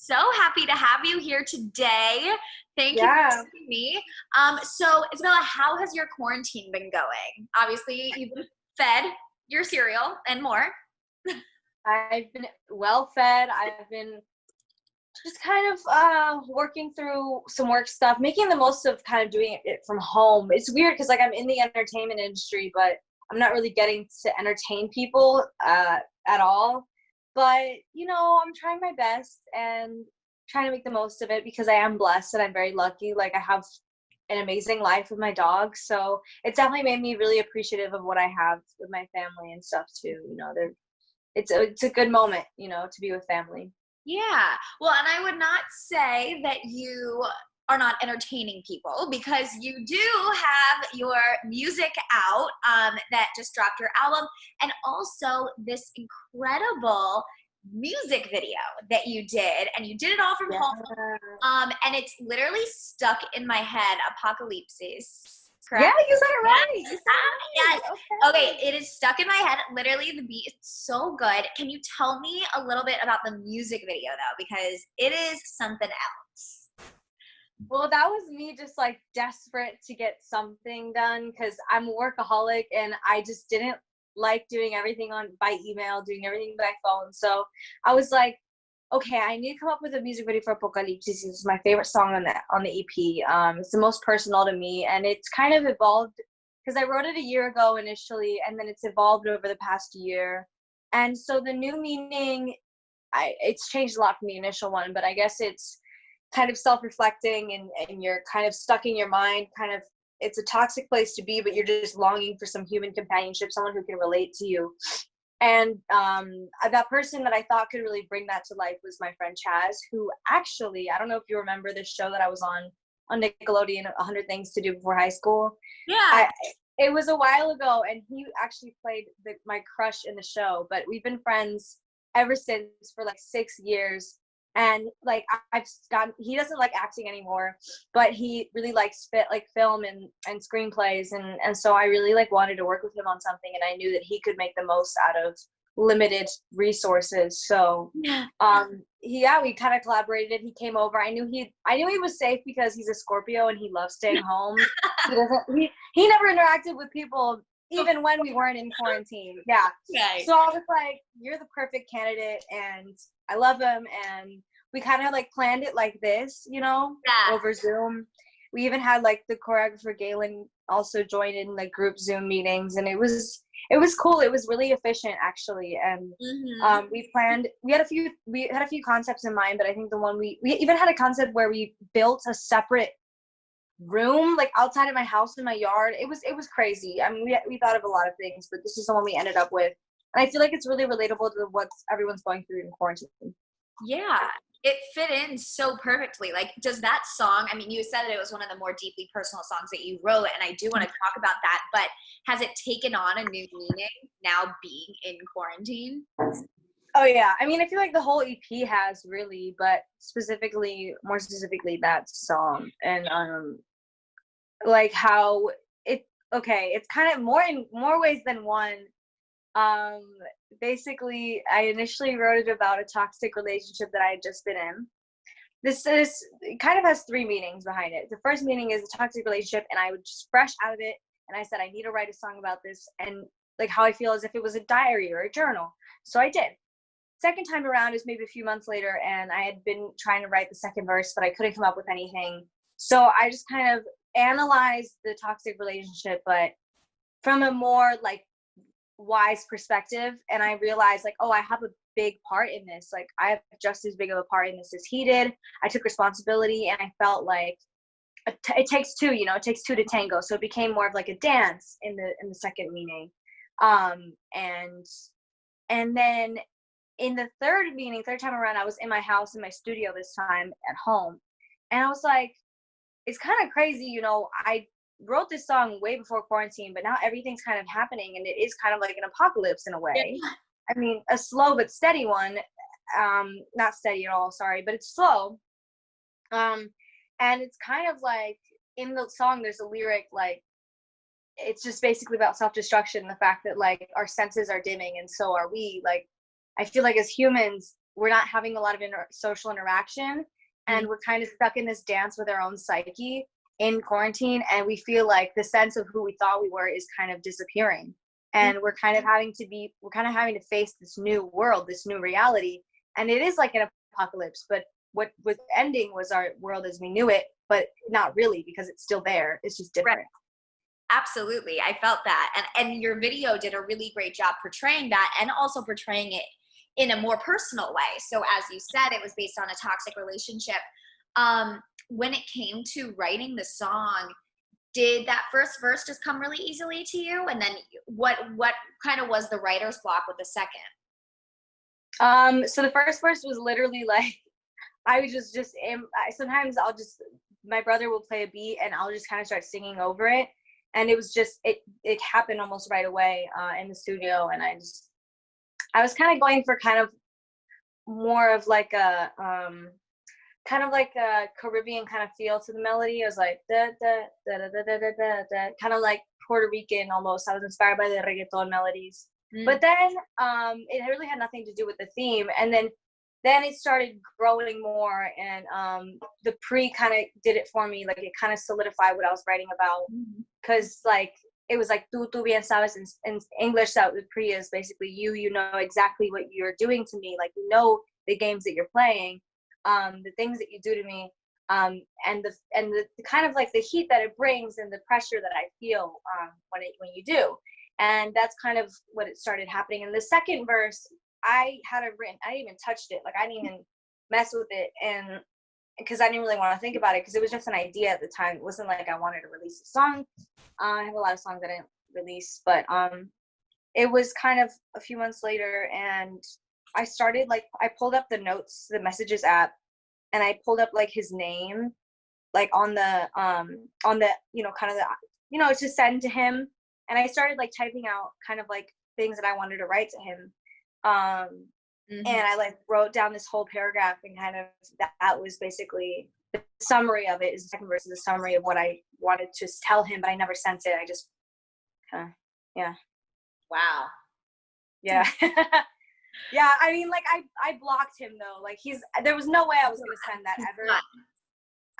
So happy to have you here today. Thank you for Yeah, joining me. So Isabella, how has your quarantine been going? Obviously, you've been fed your cereal and more. I've been well fed. I've been just kind of working through some work stuff, making the most of kind of doing it from home. It's weird because like I'm in the entertainment industry, but I'm not really getting to entertain people at all. But I'm trying my best and trying to make the most of it because I am blessed and I'm very lucky. Like I have an amazing life with my dog, so it's definitely made me really appreciative of what I have with my family and stuff too. It's a good moment, to be with family. Yeah. Well, and I would not say that you are not entertaining people because you do have your music out that just dropped your album and also this incredible music video that you did, and you did it all from Yeah. home. And it's literally stuck in my head, Apocalypses, Yeah, correct? you said it Yes. right. You said Yes. it right. Okay, it is stuck in my head. Literally, the beat is so good. Can you tell me a little bit about the music video though? Because it is something else. Well, that was me just like desperate to get something done because I'm a workaholic and I just didn't like doing everything on by email, doing everything by phone. So I was like, okay, I need to come up with a music video for Apocalypse. It's my favorite song on the EP. It's the most personal to me, and it's kind of evolved because I wrote it a year ago initially, and then it's evolved over the past year. And so the new meaning, it's changed a lot from the initial one, but I guess it's kind of self-reflecting and you're kind of stuck in your mind, kind of it's a toxic place to be, but you're just longing for some human companionship, someone who can relate to you. And that person that I thought could really bring that to life was my friend Chaz, who actually, I don't know if you remember this show that I was on Nickelodeon, 100 Things to Do Before High School. Yeah. I It was a while ago, and he actually played my crush in the show, but we've been friends ever since for like 6 years. And like I've gotten, he doesn't like acting anymore, but he really likes film and screenplays, and so I really like wanted to work with him on something, and I knew that he could make the most out of limited resources. So Yeah. we kind of collaborated. He came over. I knew he was safe because he's a Scorpio and he loves staying home. He never interacted with people even when we weren't in quarantine. Yeah. Okay. So I was like, you're the perfect candidate, and I love him. And we kind of like planned it like this, Yeah. over Zoom. We even had like the choreographer Galen also join in like group Zoom meetings, and it was cool. It was really efficient actually. And Mm-hmm. we had a few concepts in mind, but I think the one we even had a concept where we built a separate room like outside of my house in my yard. It was crazy. I mean, we thought of a lot of things, but this is the one we ended up with, and I feel like it's really relatable to what everyone's going through in quarantine. Yeah. It fit in so perfectly. Like, does that song, I mean, you said that it was one of the more deeply personal songs that you wrote, and I do want to talk about that, but has it taken on a new meaning now being in quarantine? Oh yeah, I mean, I feel like the whole EP has really, but more specifically that song. And like how it okay, it's kind of more in more ways than one. um Basically, I initially wrote it about a toxic relationship that I had just been in. This is It kind of has three meanings behind it. The first meaning is a toxic relationship, and I was just fresh out of it, and I said I need to write a song about this, and like how I feel as if it was a diary or a journal. So I did. Second time around is maybe a few months later, and I had been trying to write the second verse, but I couldn't come up with anything. So I just kind of analyzed the toxic relationship, but from a more like wise perspective. And I realized like, oh, I have a big part in this. Like I have just as big of a part in this as he did. I took responsibility, and I felt like it takes two, it takes two to tango. So it became more of like a dance in the second meaning. And then in the third time around, I was in my house, in my studio this time at home. And I was like, it's kind of crazy, I wrote this song way before quarantine, but now everything's kind of happening, and it is kind of like an apocalypse in a Yeah. way. I mean, a slow but steady one. Not steady at all, sorry, but it's slow. And it's kind of like in the song, there's a lyric like, it's just basically about self-destruction, the fact that like our senses are dimming and so are we. Like I feel like as humans, we're not having a lot of social interaction, and we're kind of stuck in this dance with our own psyche in quarantine, and we feel like the sense of who we thought we were is kind of disappearing, and we're kind of having to face this new world, this new reality, and it is like an apocalypse, but what was ending was our world as we knew it, but not really, because it's still there, it's just different. Right. Absolutely, I felt that, and your video did a really great job portraying that, and also portraying it in a more personal way. So as you said, it was based on a toxic relationship. When it came to writing the song, did that first verse just come really easily to you? And then what kind of was the writer's block with the second? So the first verse was literally like, I was just sometimes my brother will play a beat and I'll just kind of start singing over it. And it was just, it happened almost right away in the studio. And I was kind of going for kind of more of like a, kind of like a Caribbean kind of feel to the melody. It was like da da da da da da da da, da kind of like Puerto Rican almost. I was inspired by the reggaeton melodies, but then it really had nothing to do with the theme. And then it started growing more, and the pre kind of did it for me. Like it kind of solidified what I was writing about, because like it was like tú bien sabes in English. That the pre is basically you know exactly what you're doing to me. Like you know the games that you're playing. The things that you do to me, and the kind of like the heat that it brings and the pressure that I feel when you do, and that's kind of what it started happening. And the second verse, I had it written. I didn't even touched it. Like I didn't even mess with it, and because I didn't really want to think about it, because it was just an idea at the time. It wasn't like I wanted to release a song. I have a lot of songs I didn't release, but it was kind of a few months later, and I started like I pulled up the notes, the messages app, and I pulled up like his name, like on the you know kind of the it's just send to him, and I started like typing out kind of like things that I wanted to write to him, and I like wrote down this whole paragraph, and kind of that was basically the summary of it. Is the second verse is a summary of what I wanted to tell him, but I never sent it. I just kind of Wow. Yeah. Yeah, I mean, like, I blocked him, though. Like, there was no way I was going to send that ever.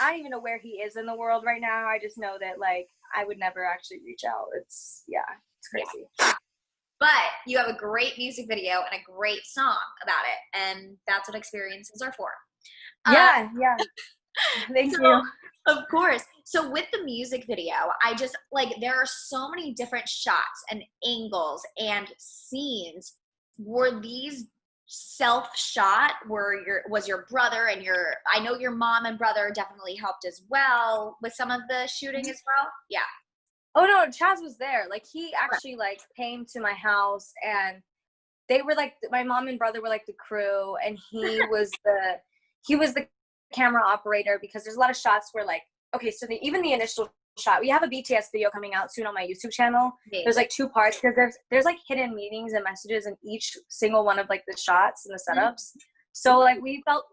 I don't even know where he is in the world right now. I just know that, like, I would never actually reach out. It's crazy. Yeah. But you have a great music video and a great song about it, and that's what experiences are for. Yeah. Thank you. Of course. So with the music video, I just, like, there are so many different shots and angles and scenes. Were these self-shot? Was your brother and I know your mom and brother definitely helped as well with some of the shooting as well? Yeah. Oh no, Chaz was there. Like he actually like came to my house, and they were like, my mom and brother were like the crew, and he was the camera operator, because there's a lot of shots where like, okay, so even the initial shot, we have a BTS video coming out soon on my YouTube channel. There's like 2 parts, because there's like hidden meanings and messages in each single one of like the shots and the setups. So like we felt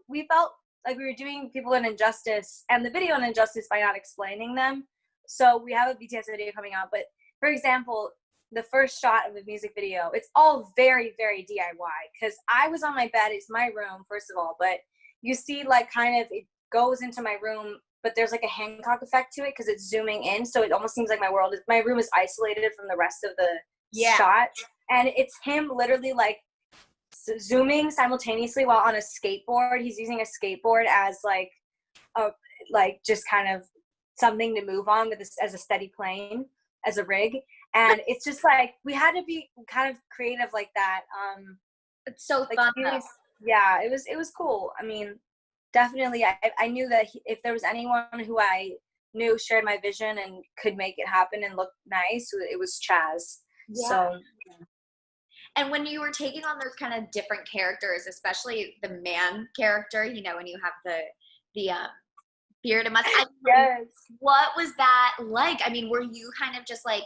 like we were doing people an injustice, and the video an injustice, by not explaining them. So we have a BTS video coming out, but for example, the first shot of the music video, it's all very, very DIY, because I was on my bed. It's my room, first of all, but you see like kind of it goes into my room, but there's like a Hancock effect to it because it's zooming in, so it almost seems like my room is isolated from the rest of the shot, and it's him literally like zooming simultaneously while on a skateboard. He's using a skateboard as like just kind of something to move on with as a steady plane, as a rig. And it's just like we had to be kind of creative like that. It's so like, fun. Yeah, it was cool. I mean, definitely, I knew that if there was anyone who I knew shared my vision and could make it happen and look nice, it was Chaz. Yeah. So. And when you were taking on those kind of different characters, especially the man character, when you have the beard and mustache, yes. What was that like? I mean, were you kind of just like,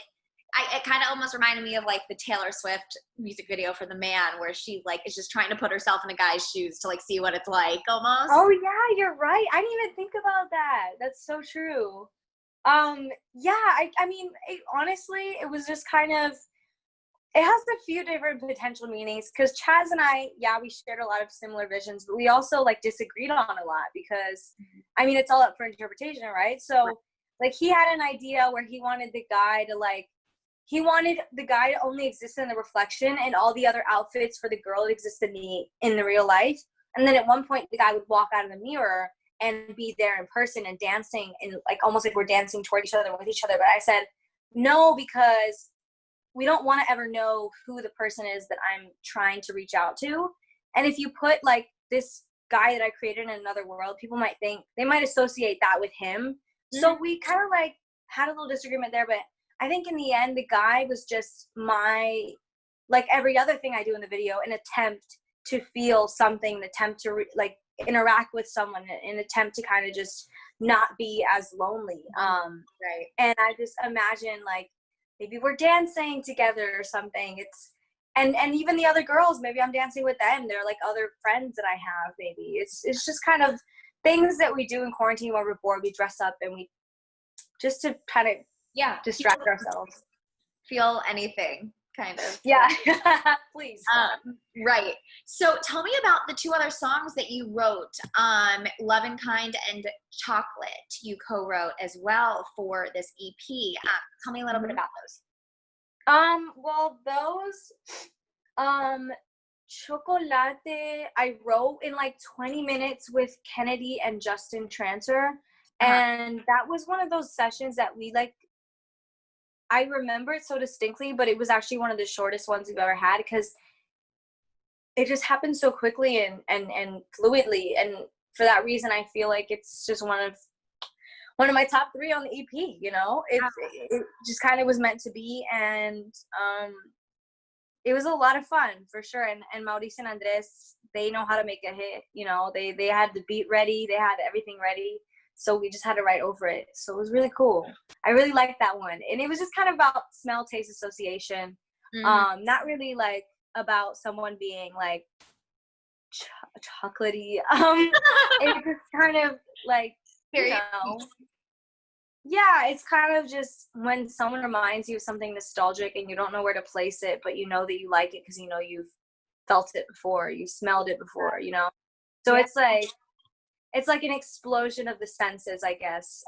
it kind of almost reminded me of like the Taylor Swift music video for The Man, where she like is just trying to put herself in a guy's shoes to like see what it's like almost. Oh yeah, you're right. I didn't even think about that. That's so true. Yeah, I mean, honestly, it was just kind of, it has a few different potential meanings because Chaz and I, yeah, we shared a lot of similar visions, but we also like disagreed on a lot because, I mean, it's all up for interpretation, right? So, like, he had an idea where he wanted the guy to only exist in the reflection, and all the other outfits for the girl to exist in the real life. And then at one point, the guy would walk out of the mirror and be there in person and dancing, and like almost like we're dancing toward each other with each other. But I said no, because we don't want to ever know who the person is that I'm trying to reach out to. And if you put like this guy that I created in another world, people might think, they might associate that with him. Mm-hmm. So we kind of like had a little disagreement there, but I think in the end, the guy was just like every other thing I do in the video, an attempt to feel something, an attempt to like interact with someone, an attempt to kind of just not be as lonely. Right. And I just imagine like, maybe we're dancing together or something. And even the other girls, maybe I'm dancing with them. They're like other friends that I have, maybe. It's just kind of things that we do in quarantine while we're bored. We dress up and we just to kind of distract ourselves. Feel anything, kind of. Yeah, please. Right. So tell me about the two other songs that you wrote, Love and Kind and Chocolate, you co-wrote as well for this EP. Tell me a little bit about those. Well, Chocolate, I wrote in like 20 minutes with Kennedy and Justin Tranter. And that was one of those sessions that we like, I remember it so distinctly, but it was actually one of the shortest ones we've ever had because it just happened so quickly and fluidly. And for that reason, I feel like it's just one of my top 3 on the EP, you know? It just kind of was meant to be, and it was a lot of fun, for sure. And Maurice and Andres, they know how to make a hit, you know? They had the beat ready, they had everything ready, so we just had to write over it. So it was really cool. I really liked that one. And it was just kind of about smell, taste association. Mm-hmm. Not really like about someone being like chocolatey. It's just kind of like, you know, yeah, it's kind of just when someone reminds you of something nostalgic and you don't know where to place it, but you know that you like it because you know you've felt it before, you smelled it before, you know? So it's like an explosion of the senses, I guess,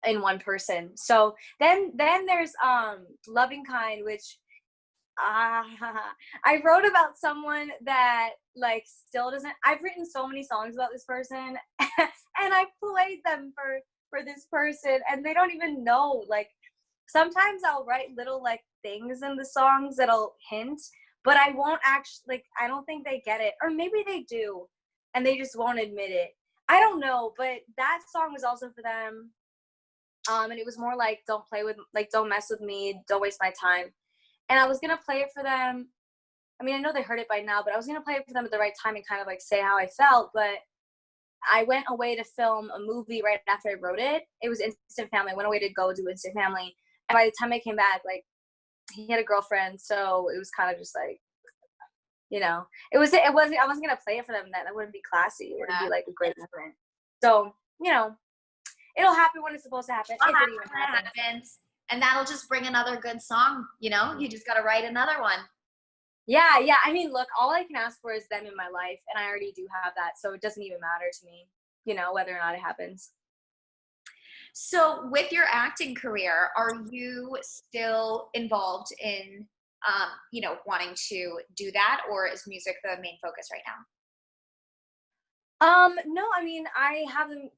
in one person. So then there's Loving Kind, which I wrote about someone that like still doesn't. I've written so many songs about this person, and I played them for this person, and they don't even know. Like sometimes I'll write little like things in the songs that'll hint, but I won't actually, like, I don't think they get it, or maybe they do and they just won't admit it. I don't know, but that song was also for them. And it was more like, don't mess with me, don't waste my time. And I was gonna play it for them. I mean, I know they heard it by now, but I was gonna play it for them at the right time and kind of like say how I felt. But I went away to film a movie right after I wrote it. It was Instant Family. I went away to go do Instant Family. And by the time I came back, like, he had a girlfriend, so it was kind of just like, you know, I wasn't gonna play it for them then. That wouldn't be classy. It wouldn't be like a great moment. So, you know, it'll happen when it's supposed to happen. If it even happens. And that'll just bring another good song, you know? You just gotta write another one. Yeah. I mean, look, all I can ask for is them in my life, and I already do have that, so it doesn't even matter to me, you know, whether or not it happens. So with your acting career, are you still involved in, you know, wanting to do that, or is music the main focus right now? No, I mean, I have the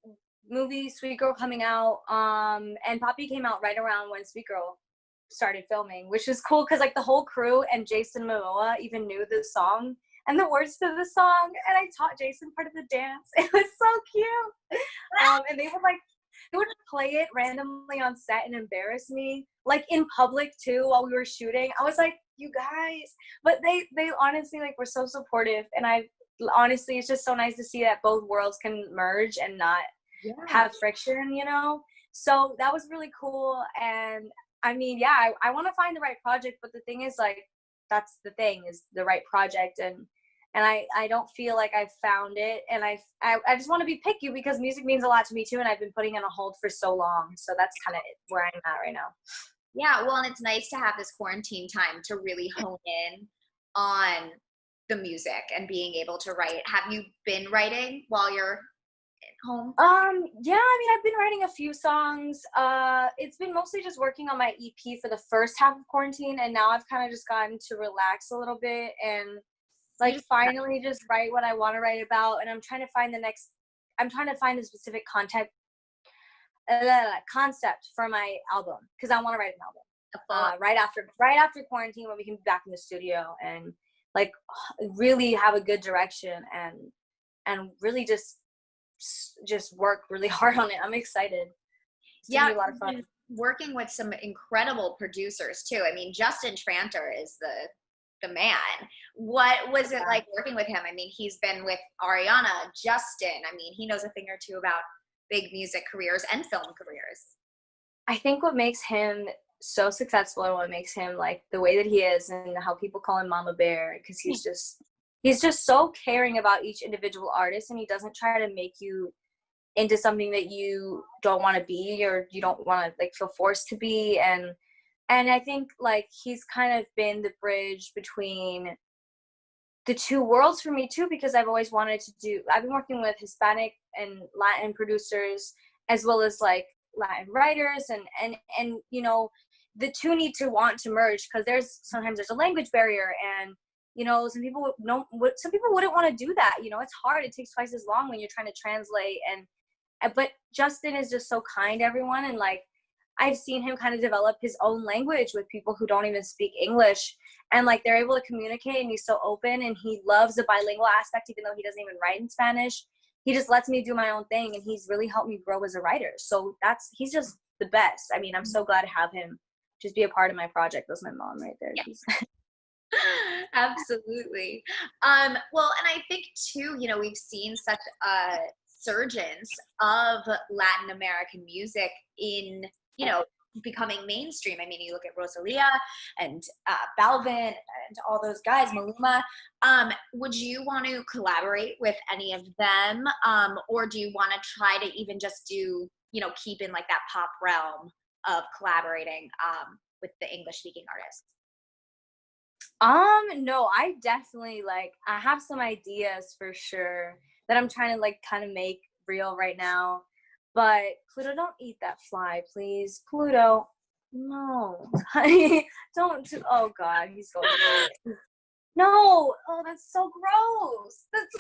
movie Sweet Girl coming out, and Poppy came out right around when Sweet Girl started filming, which is cool because like the whole crew and Jason Momoa even knew the song and the words to the song, and I taught Jason part of the dance. It was so cute. And they would play it randomly on set and embarrass me, like in public too, while we were shooting. I was like, you guys, but they honestly like were so supportive, and honestly, it's just so nice to see that both worlds can merge and not have friction, you know? So that was really cool. And I mean, yeah, I want to find the right project, but the thing is, like, that's the thing, is the right project. And I don't feel like I've found it. And I just want to be picky because music means a lot to me too. And I've been putting it on hold for so long. So that's kind of where I'm at right now. Yeah, well, and it's nice to have this quarantine time to really hone in on the music and being able to write. Have you been writing while you're at home? Yeah, I mean, I've been writing a few songs. It's been mostly just working on my EP for the first half of quarantine, and now I've kind of just gotten to relax a little bit and You like just finally just write what I want to write about. And I'm trying to find the specific concept for my album because I want to write an album. a full Right after quarantine when we can be back in the studio and like really have a good direction and really just work really hard on it. I'm excited. It's gonna yeah, be a lot of you've fun. been working with some incredible producers too. I mean, Justin Tranter is the man. What was it like working with him? I mean, he's been with Ariana, Justin. I mean, he knows a thing or two about big music careers and film careers. I think what makes him so successful and what makes him like the way that he is and how people call him Mama Bear because he's just so caring about each individual artist and he doesn't try to make you into something that you don't want to be or you don't want to like feel forced to be and I think like he's kind of been the bridge between the two worlds for me too because I've been working with Hispanic and Latin producers as well as like Latin writers and you know the two need to want to merge because there's a language barrier and you know some people wouldn't want to do that, you know, it's hard, it takes twice as long when you're trying to translate and but Justin is just so kind to everyone and like I've seen him kind of develop his own language with people who don't even speak English and like they're able to communicate and he's so open and he loves the bilingual aspect even though he doesn't even write in Spanish. He just lets me do my own thing and he's really helped me grow as a writer. So he's just the best. I mean, I'm so glad to have him just be a part of my project. That's my mom right there. Yeah. Absolutely. Well, and I think too, you know, we've seen such a surgence of Latin American music in, you know, becoming mainstream. I mean, you look at Rosalia and Balvin and all those guys, Maluma. Would you want to collaborate with any of them? Or do you want to try to even just do, you know, keep in like that pop realm of collaborating with the English speaking artists? No, I definitely like I have some ideas for sure that I'm trying to like kind of make real right now. But Pluto, don't eat that fly, please. Pluto, no, honey, don't. Oh God, he's going for it. No, oh, that's so gross. That's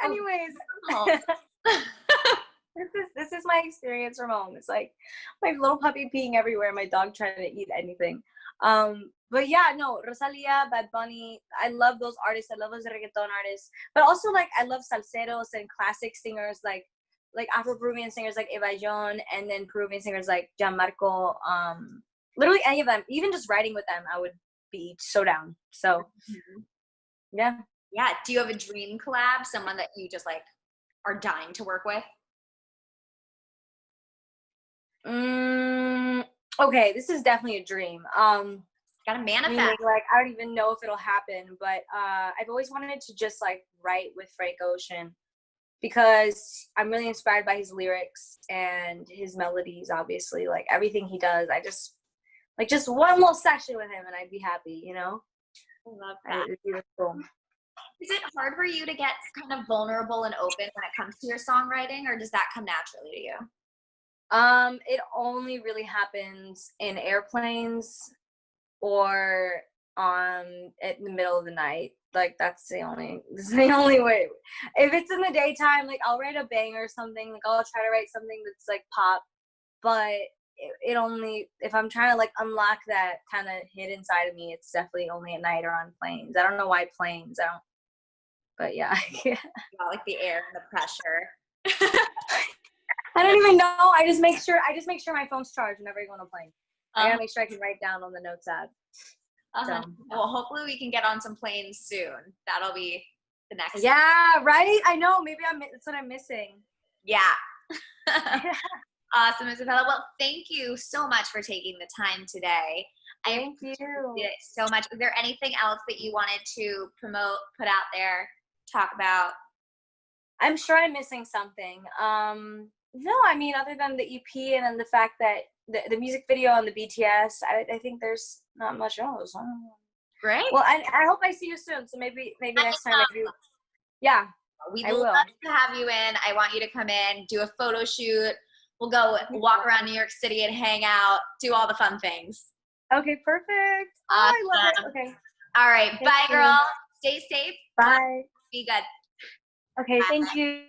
anyways. This is my experience from home. It's like my little puppy peeing everywhere, my dog trying to eat anything. But yeah, no, Rosalia, Bad Bunny, I love those artists. I love those reggaeton artists. But also like I love salseros and classic singers like Afro-Peruvian singers like Eva Jon and then Peruvian singers like Gianmarco. Literally any of them. Even just writing with them, I would be so down. So yeah. Yeah. Do you have a dream collab? Someone that you just like are dying to work with? Okay, this is definitely a dream. Gotta manifest. Meaning, like, I don't even know if it'll happen, but I've always wanted to just like write with Frank Ocean because I'm really inspired by his lyrics and his melodies. Obviously, like everything he does, I just one little session with him and I'd be happy, you know. I love that. It'd be really cool. Is it hard for you to get kind of vulnerable and open when it comes to your songwriting, or does that come naturally to you? It only really happens in airplanes or in the middle of the night. Like this is the only way. If it's in the daytime, like I'll write a banger or something, like I'll try to write something that's like pop, but it only if I'm trying to like unlock that kind of hidden side of me, it's definitely only at night or on planes. I don't know why planes. But yeah. Yeah, like the air and the pressure. I don't even know. I just make sure my phone's charged whenever I go on a plane. I gotta make sure I can write down on the notes app. Well, hopefully we can get on some planes soon. That'll be the next. Yeah, right? I know. Maybe that's what I'm missing. Yeah. Awesome, Isabella. Well, thank you so much for taking the time today. Thank you. It so much. Is there anything else that you wanted to promote, put out there, talk about? I'm sure I'm missing something. No, I mean, other than the EP and then the fact that the music video and the BTS, I think there's not much else. I don't know. Great. Well, I hope I see you soon. So maybe next time, maybe, yeah, We'd I love will. to have you in. I want you to come in, do a photo shoot. We'll go walk around New York City and hang out, do all the fun things. Okay, perfect. Oh, Awesome. I love it. Okay. All right. Thank Bye, you. girl. Stay safe. Bye. Be good. Okay, Bye. thank you.